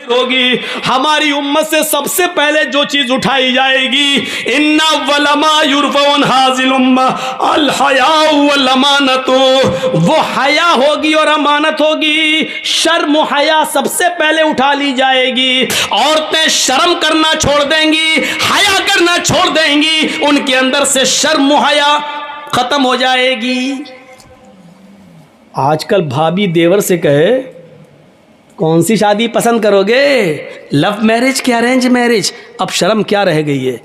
होगी। हमारी उम्मत से सबसे पहले जो चीज उठाई जाएगी, इन्ना वलमा युरफउन हाजिल उम्मा अल हया वल अमानतु, वो हया होगी और अमानत होगी। शर्म हया सबसे पहले उठा ली जाएगी। औरतें शर्म करना छोड़ देंगी, हया करना छोड़ देंगी, उनके अंदर से शर्म हया खत्म हो जाएगी। आजकल भाभी देवर से कहे कौन सी शादी पसंद करोगे, लव मैरिज क्या अरेंज मैरिज, अब शर्म क्या रह गई है।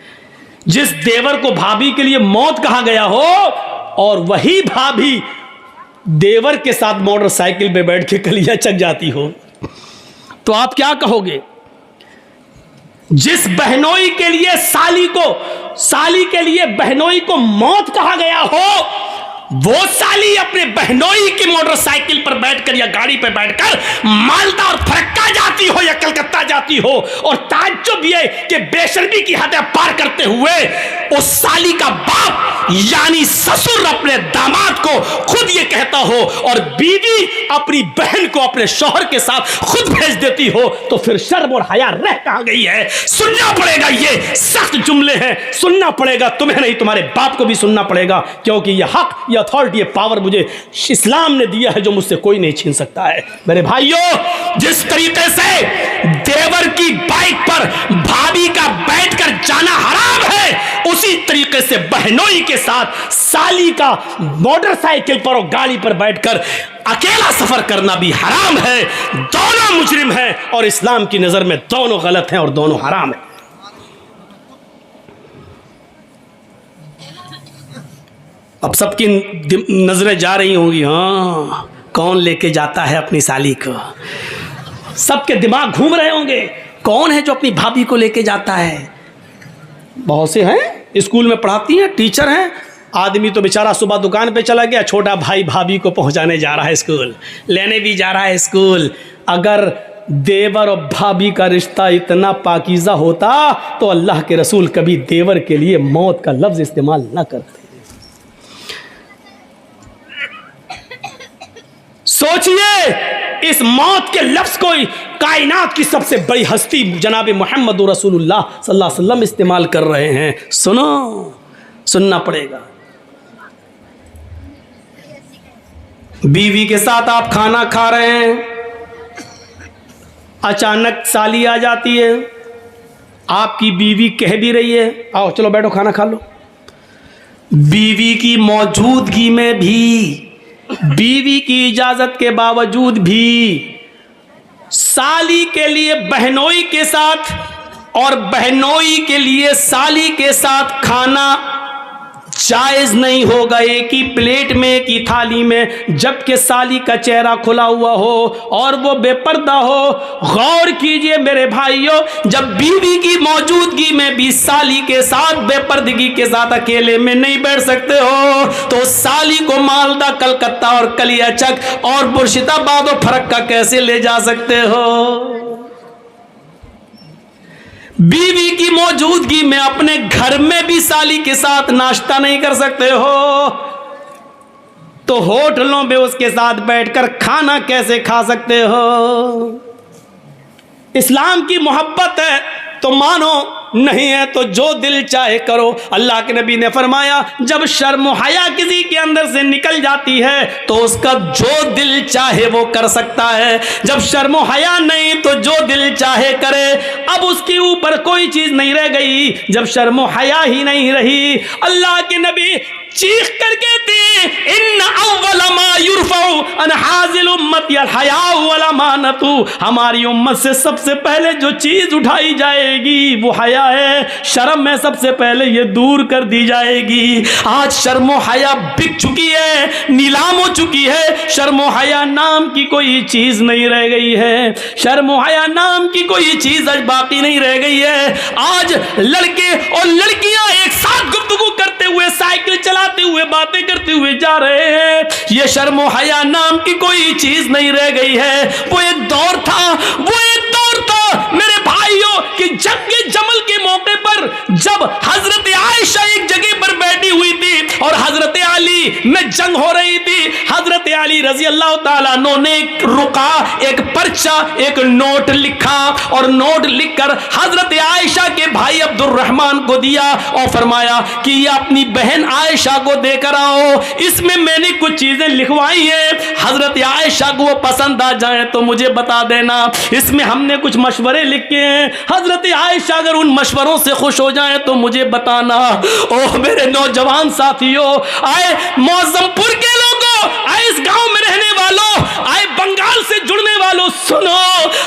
जिस देवर को भाभी के लिए मौत कहा गया हो और वही भाभी देवर के साथ मोटरसाइकिल पे बैठ के कलिया चक जाती हो, तो आप क्या कहोगे। जिस बहनोई के लिए साली के लिए बहनोई को मौत कहा गया हो, वो साली अपने बहनोई की मोटरसाइकिल पर बैठकर या गाड़ी पर बैठकर मालदा और फरक्का जाती हो या कलकत्ता जाती हो, और ताज्जुब ये कि बेशर्मी की हदें पार करते हुए उस साली का बाप यानी ससुर अपने दामाद को खुद ये कहता हो और बीवी अपनी बहन को अपने शौहर के साथ खुद भेज देती हो, तो फिर शर्म और हया रह कहां गई है। सुनना पड़ेगा, ये सख्त जुमले हैं, सुनना पड़ेगा, तुम्हें नहीं तुम्हारे बाप को भी सुनना पड़ेगा, क्योंकि ये हक, ये अथॉरिटी, ये पावर मुझे इस्लाम ने दिया है जो मुझसे कोई नहीं छीन सकता है। मेरे भाइयों, जिस तरीके से देवर की बाइक पर भाभी का बैठकर जाना हराम है, उसी तरीके से बहनोई के साथ साली का मोटरसाइकिल पर और गाड़ी पर बैठकर अकेला सफर करना भी हराम है। दोनों मुजरिम हैं और इस्लाम की नजर में दोनों गलत हैं और दोनों हराम हैं। अब सबकी नजरें जा रही होंगी, हाँ कौन लेके जाता है अपनी साली को, सबके दिमाग घूम रहे होंगे, कौन है जो अपनी भाभी को लेके जाता है। बहुत से हैं, स्कूल में पढ़ाती हैं, टीचर हैं। आदमी तो बेचारा सुबह दुकान पे चला गया, छोटा भाई भाभी को पहुंचाने जा रहा है स्कूल, लेने भी जा रहा है स्कूल। अगर देवर और भाभी का रिश्ता इतना पाकीज़ा होता तो अल्लाह के रसूल कभी देवर के लिए मौत का लफ्ज़ इस्तेमाल न करते। सोचिए, इस मौत के लफ्ज को कायनात की सबसे बड़ी हस्ती जनाब मोहम्मद रसूलुल्लाह सल्लल्लाहु अलैहि वसल्लम इस्तेमाल कर रहे हैं। सुनना पड़ेगा। बीवी के साथ आप खाना खा रहे हैं, अचानक साली आ जाती है, आपकी बीवी कह भी रही है आओ चलो बैठो खाना खा लो, बीवी की मौजूदगी में भी, बीवी की इजाजत के बावजूद भी साली के लिए बहनोई के साथ और बहनोई के लिए साली के साथ खाना जायज नहीं होगा, एक ही प्लेट में एक ही थाली में, जबकि साली का चेहरा खुला हुआ हो और वो बेपर्दा हो। गौर कीजिए मेरे भाइयों, जब बीवी की मौजूदगी में भी साली के साथ बेपर्दगी के साथ अकेले में नहीं बैठ सकते हो, तो साली को मालदा, कलकत्ता और कलियाचक और मुर्शिदाबाद और फरक्का कैसे ले जा सकते हो। बीवी की मौजूदगी में अपने घर में भी साली के साथ नाश्ता नहीं कर सकते हो, तो होटलों में उसके साथ बैठकर खाना कैसे खा सकते हो। इस्लाम की मोहब्बत है तो मानो, नहीं है तो जो दिल चाहे करो। अल्लाह के नबी ने फरमाया, जब शर्म हया किसी के अंदर से निकल जाती है तो उसका जो दिल चाहे वो कर सकता है, जब शर्म हया नहीं तो जो दिल चाहे करे। अब उसके ऊपर कोई चीज नहीं रह गई, जब शर्म हया ही नहीं रही। अल्लाह के नबी चीख कर कहते हैं, इन अव्वल मा युरफउ अन हाजिल उम्मती अल हया वल अमानतु, हमारी उम्मत से सबसे पहले जो चीज उठाई जाएगी वो हया है। शर्म में सबसे पहले ये दूर कर दी जाएगी। आज शर्म हया बिक चुकी है, नीलाम हो चुकी है। शर्म हया नाम की कोई चीज नहीं रह गई है, शर्म हया नाम की कोई चीज आज बाकी नहीं रह गई है। आज लड़के और लड़कियां एक साथ गुफ्तगू करते हुए, साइकिल चलाते हुए, बातें करते हुए जा रहे हैं। ये शर्म हया नाम की कोई चीज नहीं रह गई है। वो एक दौर था मेरे भाइयों कि जंगे जमल के मौके पर जब हजरत आयशा एक जगह पर बैठी हुई थी और हजरत अली में जंग हो रही थी, हजरत अली रजी अल्लाह ताला अन्हु ने एक रुका, एक पर्चा, एक नोट लिखा और नोट लिखकर हजरत आयशा के भाई अब्दुर्रहमान को दिया और फरमाया कि ये अपनी बहन आयशा को देकर आओ, इसमें मैंने कुछ चीजें लिखवाई हैं, हजरत आयशा को वो पसंद आ जाए तो मुझे बता देना। इसमें हमने कुछ मशवरे लिखे हैं, हजरत आयशा अगर उन मशवरों से खुश हो जाए तो मुझे बताना। ओह मेरे नौजवान साथियों, आए मौजमपुर के लोगों, आए इस गांव में रहने वालों, आए बंगाल से जुड़ने वालों, सुनो,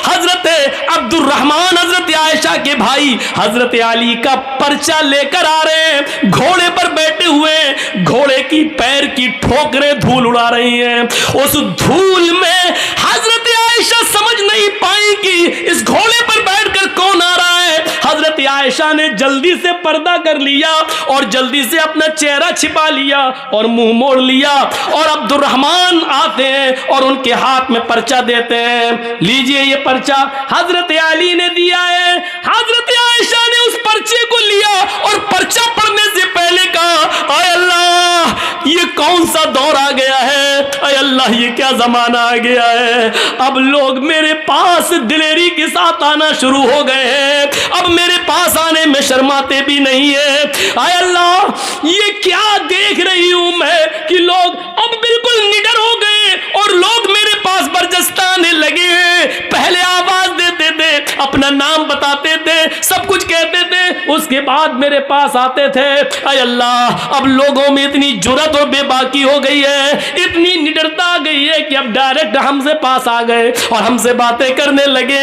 हजरत अब्दुर्रहमान हजरत आयशा के भाई हजरत अली का पर्चा लेकर आ रहे हैं, घोड़े पर बैठे हुए, घोड़े की पैर की ठोकरें धूल उड़ा रही हैं। उस धूल में हजरत आयशा समझ नहीं पाई कि इस घोड़े पर बैठकर कौन आ रहा है। हजरत आयशा ने जल्दी से पर्दा कर लिया और जल्दी से अपना चेहरा छिपा लिया और मुंह मोड़ लिया, और अब्दुर्रहमान आते हैं और उनके हाथ में पर्चा देते हैं, लीजिए ये पर्चा हजरत अली ने दिया है। हजरत आयशा ने उस पर्चे को लिया और पर्चा पढ़ने से पहले कहा, आय अल्लाह ये कौन सा दौर आ गया है, आय अल्लाह ये क्या जमाना आ गया है। अब लोग मेरे पास दिलेरी के साथ आना शुरू हो गए हैं, अब मेरे पास आने में शर्माते भी नहीं है। आय अल्लाह ये क्या देख रही हूं मैं कि लोग अब बिल्कुल निडर हो गए और लोग मेरे पास बरजस्ता आने लगे हैं। पहले आवाज देते थे, अपना नाम बताते थे, सब कुछ कहते थे, उसके बाद मेरे पास आते थे। आय अल्लाह अब लोगों में इतनी जुर्रत और बेबाकी हो गई है, इतनी निडरता आ गई है कि अब डायरेक्ट हमसे पास आ गए और हमसे बातें करने लगे।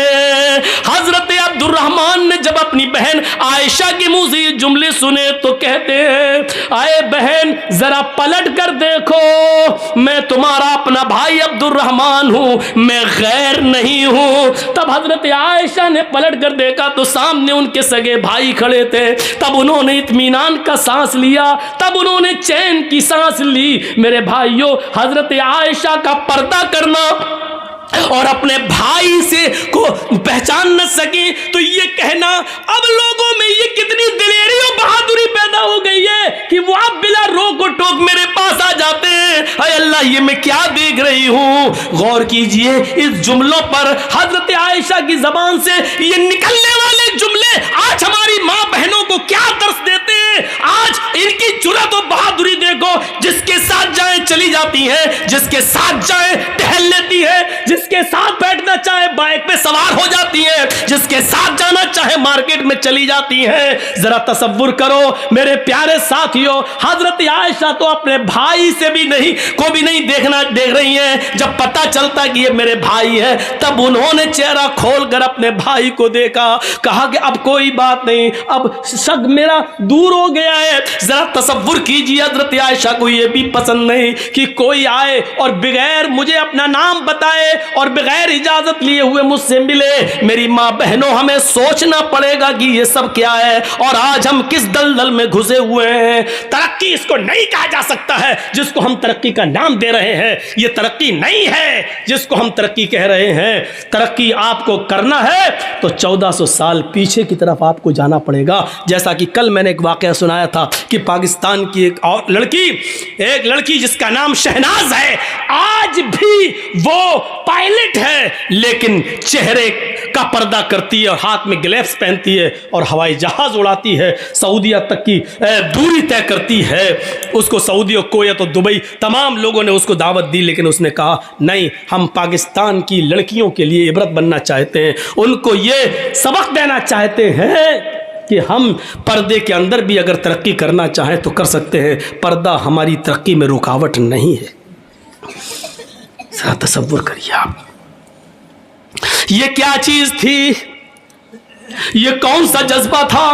हजरत अब्दुर्रहमान ने जब अपनी बहन आयशा के मुंह से ये जुमले सुने तो कहते हैं, आए बहन जरा पलट कर देखो, मैं तुम्हारा अपना भाई अब्दुर्रहमान हूं, मैं गैर नहीं हूं। तब हजरत आयशा ने पलट कर देखा तो सामने उनके सगे भाई खड़े थे। तब उन्होंने इत्मीनान का सांस लिया, तब उन्होंने चैन की सांस ली। मेरे भाइयों, हजरत आयशा का पर्दा करना और अपने भाई से को पहचान न सके तो ये कहना, अब लोगों में ये कितनी दिलेरी और बहादुरी पैदा हो गई है कि वो आप बिला रोक और टोक मेरे पास आ जाते हैं। हाय अल्लाह ये मैं क्या देख रही हूं। गौर कीजिए इस जुमलों पर, हजरत आयशा की जबान से ये निकलने वाले जुमले आज हमारी मां बहनों को क्या दर्श देते हैं। आज इनकी जुर्रत और बहादुरी देखो, जिसके साथ जाए चली जाती है, जिसके साथ जाए टहल लेती है, जिसके साथ बैठना चाहे बाइक पे सवार हो जाती है, जिसके साथ जाना चाहे मार्केट में चली जाती है। जरा तसव्वुर करो मेरे प्यारे साथियों, हजरत आयशा तो अपने भाई से भी नहीं देख रही हैं। जब पता चलता कि ये मेरे भाई है, तब उन्होंने चेहरा खोलकर अपने भाई को देखा, कहा कि अब कोई बात नहीं, अब शक मेरा दूर हो गया है। जरा तसव्वुर कीजिए, हजरत आयशा को ये भी पसंद नहीं कि कोई आए और बगैर मुझे अपना नाम बताए और बगैर इजाजत लिए हुए मुझसे मिले। मेरी माँ बहनों, हमें सोचना पड़ेगा कि ये सब क्या है और आज हम किस दलदल में घुसे हुए हैं। तरक्की इसको नहीं कहा जा सकता है जिसको हम तरक्की का नाम दे रहे हैं। ये तरक्की नहीं है जिसको हम तरक्की कह रहे हैं। तरक्की आपको करना है तो 1400 साल पीछे की तरफ आपको जाना पड़ेगा। जैसा कि कल मैंने एक वाकया सुनाया था कि पाकिस्तान की एक और लड़की जिसका नाम शहनाज है, आज भी वो पायलट है, लेकिन चेहरे का पर्दा करती है और हाथ में ग्लव्स पहनती है और हवाई जहाज उड़ाती है, सऊदीया तक की दूरी तय करती है। उसको सऊदी और कुवैत और दुबई तमाम लोगों ने उसको दावत दी, लेकिन उसने कहा नहीं, हम पाकिस्तान की लड़कियों के लिए इबरत बनना चाहते हैं, उनको ये सबक देना चाहते हैं कि हम पर्दे के अंदर भी अगर तरक्की करना चाहें तो कर सकते हैं। पर्दा हमारी तरक्की में रुकावट नहीं है। तसव्वुर करिए आप, ये क्या चीज थी, ये कौन सा जज्बा था।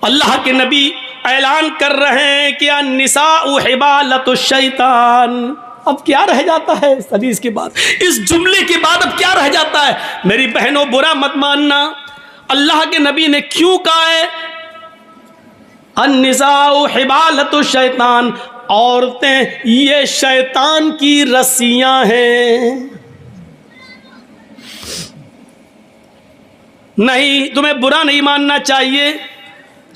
अल्लाह के नबी ऐलान कर रहे हैं कि अन्निसाउ हिबालतुश शैतान। अब क्या रह जाता है इस हदीस के बाद, इस जुमले के बाद अब क्या रह जाता है। मेरी बहनों, बुरा मत मानना, अल्लाह के नबी ने क्यों कहा है अन्निसाउ हिबालतुश शैतान, औरतें ये शैतान की रस्सियां हैं। नहीं, तुम्हें बुरा नहीं मानना चाहिए,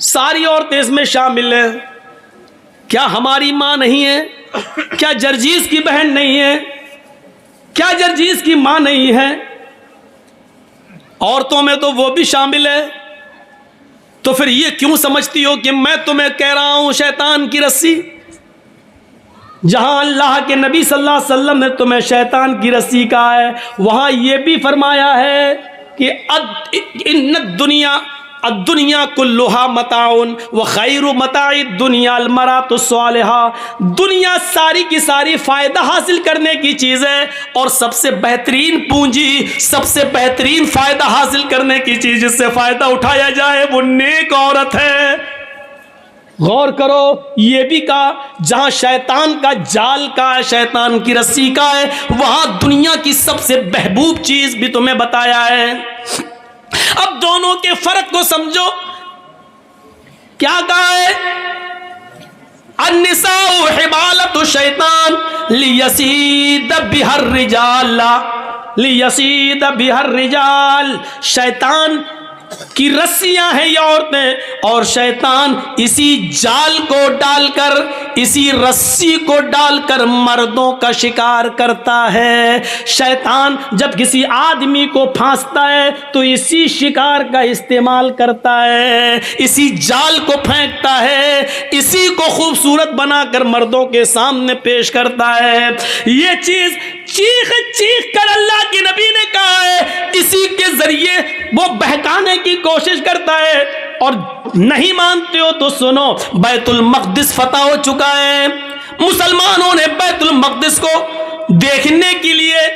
सारी औरतें इसमें शामिल हैं। क्या हमारी माँ नहीं है? क्या जर्जीस की बहन नहीं है? क्या जर्जीस की माँ नहीं है? औरतों में तो वो भी शामिल है। तो फिर ये क्यों समझती हो कि मैं तुम्हें कह रहा हूं शैतान की रस्सी? जहां अल्लाह के नबी सल्लल्लाहु अलैहि वसल्लम ने तुम्हें शैतान की रस्सी कहा है, वहां यह भी फरमाया है कि दुनिया कुल्लुहा मताउन व खैरु मताई दुनिया अलमरातु सालिहा। दुनिया सारी की सारी फायदा हासिल करने की चीज है, और सबसे बेहतरीन पूंजी, सबसे बेहतरीन फायदा हासिल करने की चीज, जिससे फायदा उठाया जाए, वो नेक औरत है। गौर करो, ये भी कहा जहां शैतान का जाल का है, शैतान की रस्सी का है, वहां दुनिया की सबसे महबूब चीज भी तुम्हें बताया है। अब दोनों के फर्क को समझो। क्या कहा है? अन्निसाउ हिबालतु शैतान लियसीद बिहर रिजाल, लियसीद बिहर रिजाल। शैतान की रस्सियां हैं ये औरतें, और शैतान इसी जाल को डालकर, इसी रस्सी को डालकर मर्दों का शिकार करता है। शैतान जब किसी आदमी को फांसता है तो इसी शिकार का इस्तेमाल करता है, इसी जाल को फेंकता है, इसी को खूबसूरत बनाकर मर्दों के सामने पेश करता है। ये चीज चीख चीख कर अल्लाह के नबी ने कहा है, इसी के जरिए वो बहकाने की कोशिश करता है। और नहीं मानते हो तो सुनो, बैतुल मक़दिस फतह हो चुका है। मुसलमानों ने बैतुल मक़दिस को देखने के लिए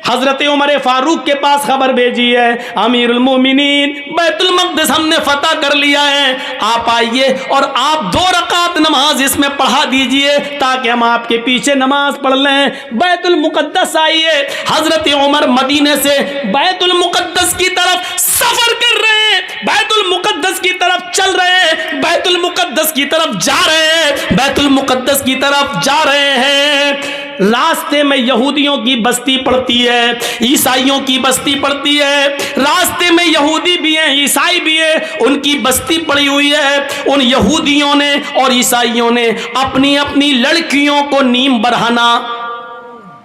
हजरत उमर फारूक के पास खबर भेजी है, अमीरुल मोमिनीन बैतुल मक़दिस हमने फतह कर लिया है, आप आइए और आप 2 रकात नमाज इसमें पढ़ा दीजिए ताकि हम आपके पीछे नमाज पढ़ लें। बैतुल मुक़द्दस आइए। हजरत उमर मदीने से बैतुल मुक़द्दस की तरफ सफर कर रहे हैं, बैतुल मुक़द्दस की तरफ चल रहे हैं, बैतुल मुक़द्दस की तरफ जा रहे हैं, बैतुल मुक़द्दस की तरफ जा रहे हैं। रास्ते में यहूदियों की बस्ती पड़ती है, ईसाइयों की बस्ती पड़ती है। रास्ते में यहूदी भी हैं, ईसाई भी हैं, उनकी बस्ती पड़ी हुई है। उन यहूदियों ने और ईसाइयों ने अपनी अपनी लड़कियों को नीम बरहाना,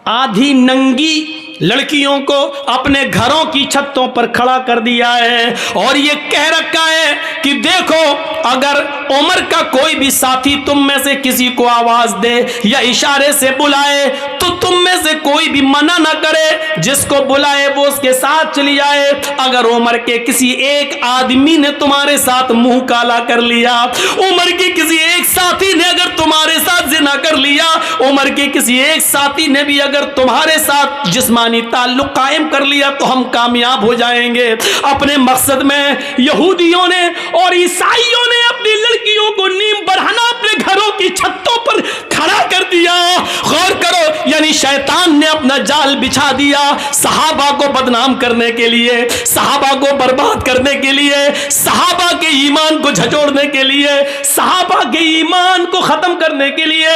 आधी नंगी लड़कियों को अपने घरों की छतों पर खड़ा कर दिया है, और ये कह रखा है कि देखो, अगर उमर का कोई भी साथी तुम में से किसी को आवाज दे या इशारे से बुलाए तो तुम में से कोई भी मना ना करे, जिसको बुलाए वो उसके साथ चली जाए। अगर उमर के किसी एक आदमी ने तुम्हारे साथ मुंह काला कर लिया, उमर के किसी एक साथी ने अगर तुम्हारे साथ जिना कर लिया, उमर के किसी एक साथी ने भी अगर तुम्हारे साथ जिस्मानी ताल्लुक कायम कर लिया, तो हम कामयाब हो जाएंगे अपने मकसद में। यहूदियों ने और ईसाइयों ने अपनी लड़कियों को नीम बढ़ाना अपने घरों की छतों पर खड़ा कर दिया। गौर करो, यानी शैतान ने अपना जाल बिछा दिया सहाबा को बदनाम करने के लिए, सहाबा को बर्बाद करने के लिए, सहाबा के ईमान को झचोड़ने के लिए, सहाबा के ईमान को खत्म करने के लिए।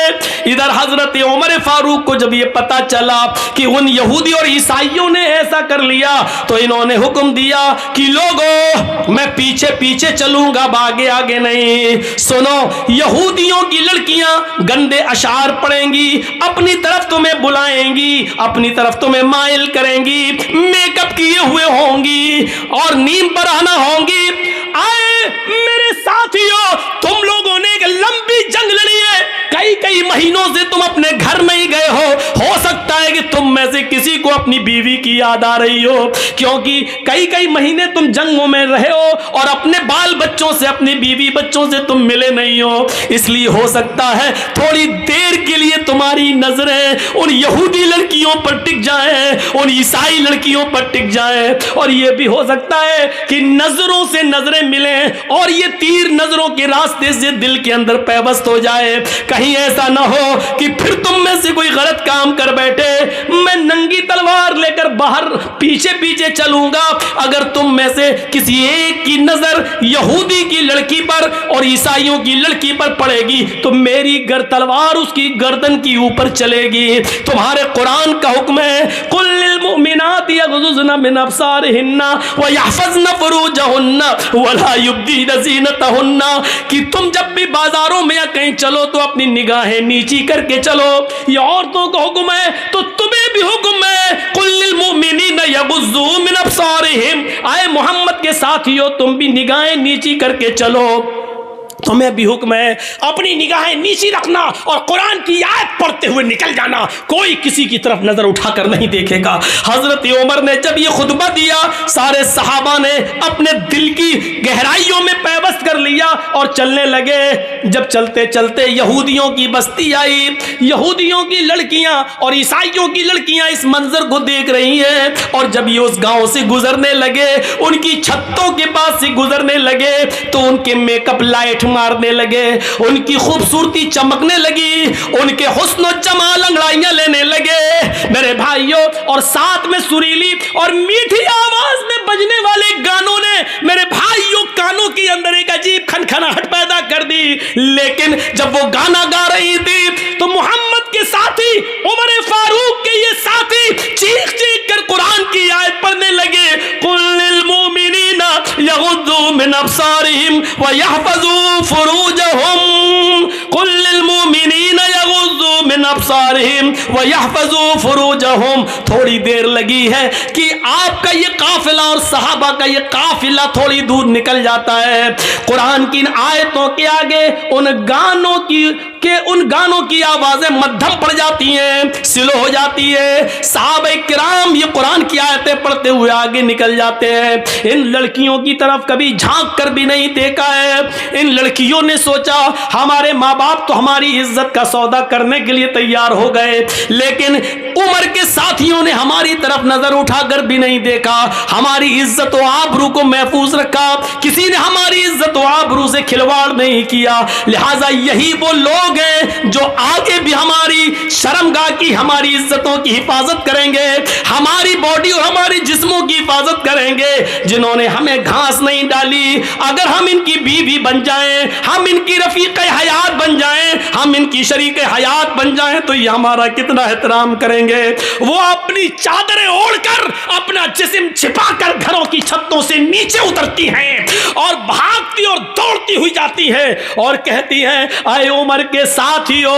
इधर हजरत उमर फारूक को जब ये पता चला कि उन यहूदी और ईसाइयों ने ऐसा कर लिया, तो इन्होंने हुक्म दिया कि लोगों, मैं पीछे पीछे चलूंगा, आगे आगे नहीं। सुनो, यहूदियों की लड़कियां गंदे अशार पढ़ेंगी, अपनी तरफ तुम्हें बुलाएंगी, अपनी तरफ तुम्हें माइल करेंगी, मेकअप किए हुए होंगी और नीम बरहाना होंगी। आए मेरे साथियों, तुम लोगों ने एक लंबी जंग लड़ी है, कई कई महीनों से तुम अपने घर में ही गए हो सकता है कि तुम में से किसी को अपनी बीवी की याद आ रही हो, क्योंकि कई कई महीने तुम जंगों में रहे हो और अपने बाल बच्चों से, अपनी बीवी बच्चों से तुम मिले नहीं हो। इसलिए हो सकता है थोड़ी देर के लिए तुम्हारी नजरें उन यहूदी लड़कियों पर टिक जाएं, उन ईसाई लड़कियों पर टिक जाएं, और यह भी हो सकता है कि नजरों से नजरें मिलें और ये तीर नजरों के रास्ते से दिल के अंदर पैवस्त हो जाए। कहीं ऐसा ना हो कि फिर तुम में से कोई गलत काम कर बैठे, मैं नंगी तलवार लेकर बाहर पीछे पीछे चलूंगा। अगर तुम में से किसी एक की नजर यहूदी की लड़की पर और ईसाइयों की लड़की पर पड़ेगी तो मेरी तलवार उसकी गर्दन की ऊपर चलेगी। तुम्हारे कुरान का हुक्म है, कुल मुमिनाति यग़ज़ुज़्न मिन अब्सारिहिन्ना व यहफ़ज़्न फ़ुरूजहुन्ना वला युब्दीन ज़ीनतहुन्ना, कि तुम जब भी बाजारों में या कहीं चलो तो अपनी निगाहें नीची करके चलो। ये औरतों को हुक्म है तो तुम्हें भी हुक्म है। कुल लिल मुमिनीना यग़ुज़्ज़ू मिन अब्सारिहिम, आए मोहम्मद के साथियों तुम भी निगाहें नीची करके चलो। तुम्हें भी हुक्म है अपनी निगाहें नीची रखना और कुरान की आयत पढ़ते हुए निकल जाना, कोई किसी की तरफ नजर उठाकर नहीं देखेगा। हजरत उमर ने जब ये खुतबा दिया, सारे सहाबा ने अपने दिल की गहराइयों में पैवस्त कर लिया और चलने लगे। जब चलते चलते यहूदियों की बस्ती आई, यहूदियों की लड़कियां और ईसाइयों की लड़कियां इस मंजर को देख रही हैं, और जब ये उस गांव से गुजरने लगे, उनकी छतों के पास से गुजरने लगे, तो उनके मेकअप लाइट मारने लगे, उनकी खूबसूरती चमकने लगी, उनके हुस्न और जमाल अंगड़ाइयां लेने लगे मेरे भाइयों। और साथ में सुरीली और मीठी आवाज में बजने वाले गानों ने मेरे भाइयों कानों के अंदर एक अजीब खनखनाहट पैदा कर दी। लेकिन जब वो गाना गा रही थी तो मोहम्मद के साथी उमर फारूक के ये साथी चीख चीख कर कुरान की आयत पढ़ने लगे, कुल लिल मुमिनीना यग़ुद्दू मिन अब्सारिहिम व यहफ़ज़ू फ़ुरूजहुम, कुल लिल मुमिनीना यग़ुद्दू मिन अब्सारिहिम व यहफ़ज़ू फ़ुरूजहुम। थोड़ी देर लगी है कि आपका ये काफिला और सहाबा का ये काफिला थोड़ी दूर निकल जाता है। कुरान की इन आयतों के आगे उन गानों की आवाजें मध्यम पड़ जाती हैं, स्लो हो जाती है। सहाबा किराम ये कुरान की आयतें पढ़ते हुए आगे निकल जाते हैं। इन लड़कियों की तरफ कभी झांक कर भी नहीं देखा है। इन लड़कियों ने सोचा हमारे माँ बाप तो हमारी इज्जत का सौदा करने के लिए तैयार हो गए, लेकिन उमर के साथियों ने हमारी तरफ नजर उठाकर भी नहीं देखा, हमारी इज्जत और आबरू को महफूज रखा, किसी ने हमारी इज्जत और आबरू से खिलवाड़ नहीं किया। लिहाजा यही वो लोग हैं जो आगे भी हमारी शर्मगाह की, हमारी इज्जतों की हिफाजत करेंगे, हमारी बॉडी और हमारी जिस्मों की हिफाजत करेंगे, जिन्होंने हमें घास नहीं डाली। अगर हम इनकी बीवी बन जाएं, हम इनकी रफीक हयात बन जाएं, हम इनकी शरीक हयात बन जाएं, तो ये हमारा कितना एहतराम करेंगे। वो अपनी चादरें ओढ़कर अपना जिस्म छिपाकर घरों की छतों से नीचे उतरती हैं और भागती और दौड़ती हुई जाती है और कहती हैं, आए उमर के साथियों,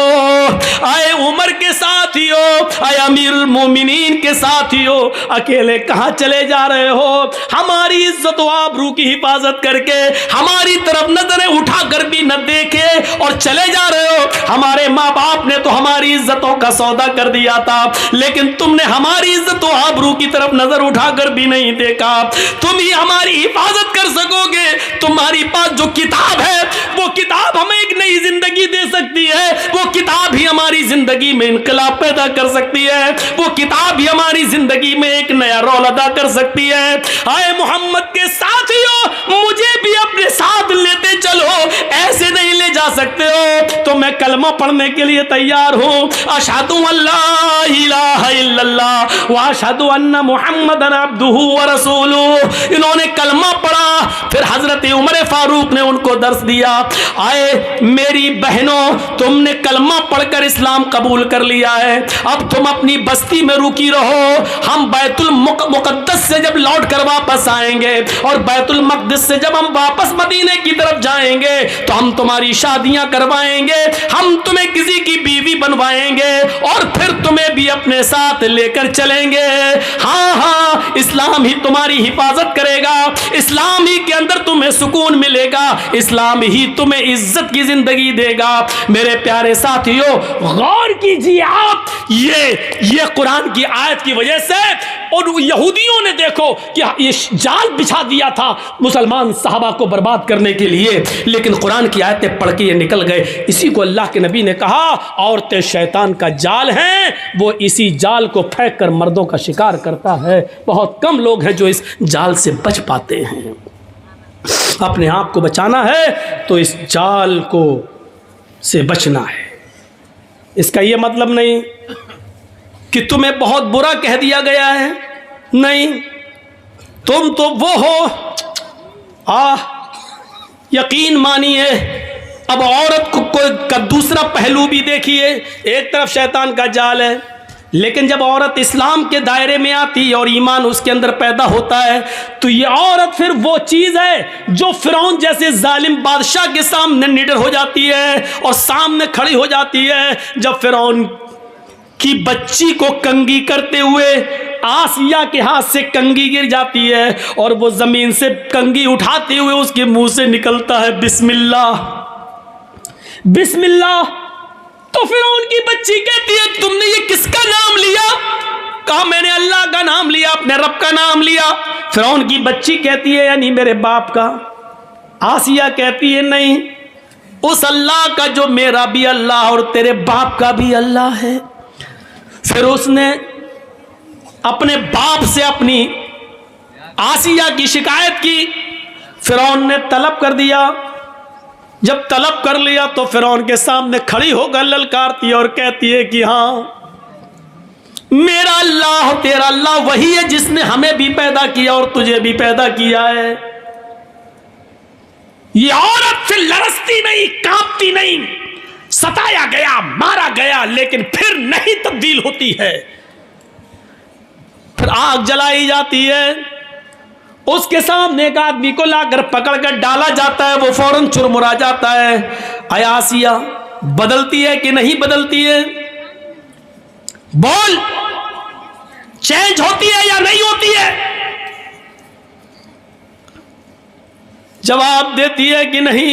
आए उमर के साथियों, आए अमीरुल मोमिनीन के साथियों, अकेले कहां चले जा रहे हो? हमारी इज्जत व आबरू की हिफाजत करके हमारी तरफ नजरें उठाकर भी न देखे और चले जा रहे हो। हमारे माँ बाप ने तो हमारी इज्जतों का सौदा कर दिया था, लेकिन तुमने हमारी इज्जत व आबरू की तरफ नजर उठाकर भी नहीं देखा। तुम ही हमारी हिफाजत कर सकोगे। तुम्हारी पास जो किताब है वो किताब हमें एक नई जिंदगी दे सकती है, वो किताब ही हमारी जिंदगी में इनकलाब पैदा कर सकती है, वो किताब ही हमारी जिंदगी में एक नया रोल अदा कर सकती है। आए मोहम्मद के साथियों, मुझे भी अपने साथ लेते चलो, ऐसे नहीं ले जा सकते हो तो मैं कलमा पढ़ने के लिए तैयार हूं। अशहदु अल्ला इलाहा इल्लल्लाह व अशहदु अन्ना मुहम्मदन अब्दुहु व रसूलुहु। इन्होंने कलमा पढ़ा, फिर हजरत उमर फारूक ने उनको दर्स दिया। आए मेरी बहनों, तुमने कलमा पढ़कर इस्लाम कबूल कर लिया है, अब तुम अपनी बस्ती में रुकी रहो। हम बैतुल मुकद्दस से जब लौट कर वापस आएंगे और बैतुल मक़दिस से जब हम वापस मदीने की तरफ जाएंगे तो हम तुम्हारी शादियां करवाएंगे, हम तुम्हें किसी की बीवी बनवाएंगे और फिर तुम्हें भी अपने साथ लेकर चलेंगे। हाँ हाँ, इस्लाम ही तुम्हारी हिफाजत करेगा, इस्लाम ही के अंदर तुम्हें सुकून मिलेगा, इस्लाम ही तुम्हें इज्जत की जिंदगी देगा। मेरे प्यारे साथियों, गौर कीजिए आप, ये कुरान की आयत की वजह से और यहूदियों ने देखो कि ये जाल बिछा दिया था मुसलमान साहबा को बर्बाद करने के लिए, लेकिन कुरान की आयतें पढ़ के ये निकल गए। इसी को अल्लाह के नबी ने कहा, औरतें शैतान का जाल हैं, वो इसी जाल को फेंक कर मर्दों का शिकार करता है। बहुत कम लोग हैं जो इस जाल से बच पाते हैं। अपने आप को बचाना है तो इस जाल को से बचना है। इसका ये मतलब नहीं कि तुम्हें बहुत बुरा कह दिया गया है, नहीं, तुम तो वो हो। यकीन मानिए, अब औरत को का दूसरा पहलू भी देखिए। एक तरफ शैतान का जाल है, लेकिन जब औरत इस्लाम के दायरे में आती है और ईमान उसके अंदर पैदा होता है तो ये औरत फिर वो चीज़ है जो फिरौन जैसे जालिम बादशाह के सामने निडर हो जाती है और सामने खड़ी हो जाती है। जब फिरौन की बच्ची को कंगी करते हुए आसिया के हाथ से कंगी गिर जाती है और वो जमीन से कंगी उठाते हुए उसके मुंह से निकलता है बिस्मिल्लाह बिस्मिल्लाह, तो फिरौन की बच्ची कहती है तुमने ये किसका नाम लिया? कहा मैंने अल्लाह का नाम लिया, अपने रब का नाम लिया। फिरौन की बच्ची कहती है यानी मेरे बाप का। आसिया कहती है नहीं, उस अल्लाह का जो मेरा भी अल्लाह और तेरे बाप का भी अल्लाह है। फिर उसने अपने बाप से अपनी आसिया की शिकायत की। फिरौन ने तलब कर दिया। जब तलब कर लिया तो फिरौन के सामने खड़ी होकर ललकारती है और कहती है कि हाँ मेरा अल्लाह तेरा अल्लाह वही है जिसने हमें भी पैदा किया और तुझे भी पैदा किया है। ये औरत फिर लरसती नहीं, कांपती नहीं, सताया गया, मारा गया, लेकिन फिर नहीं तब्दील होती है। फिर आग जलाई जाती है। उसके सामने एक आदमी को लाकर पकड़कर डाला जाता है, वो फौरन चुरमुरा जाता है। आसिया बदलती है कि नहीं बदलती है? बोल, चेंज होती है या नहीं होती है? जवाब देती है कि नहीं।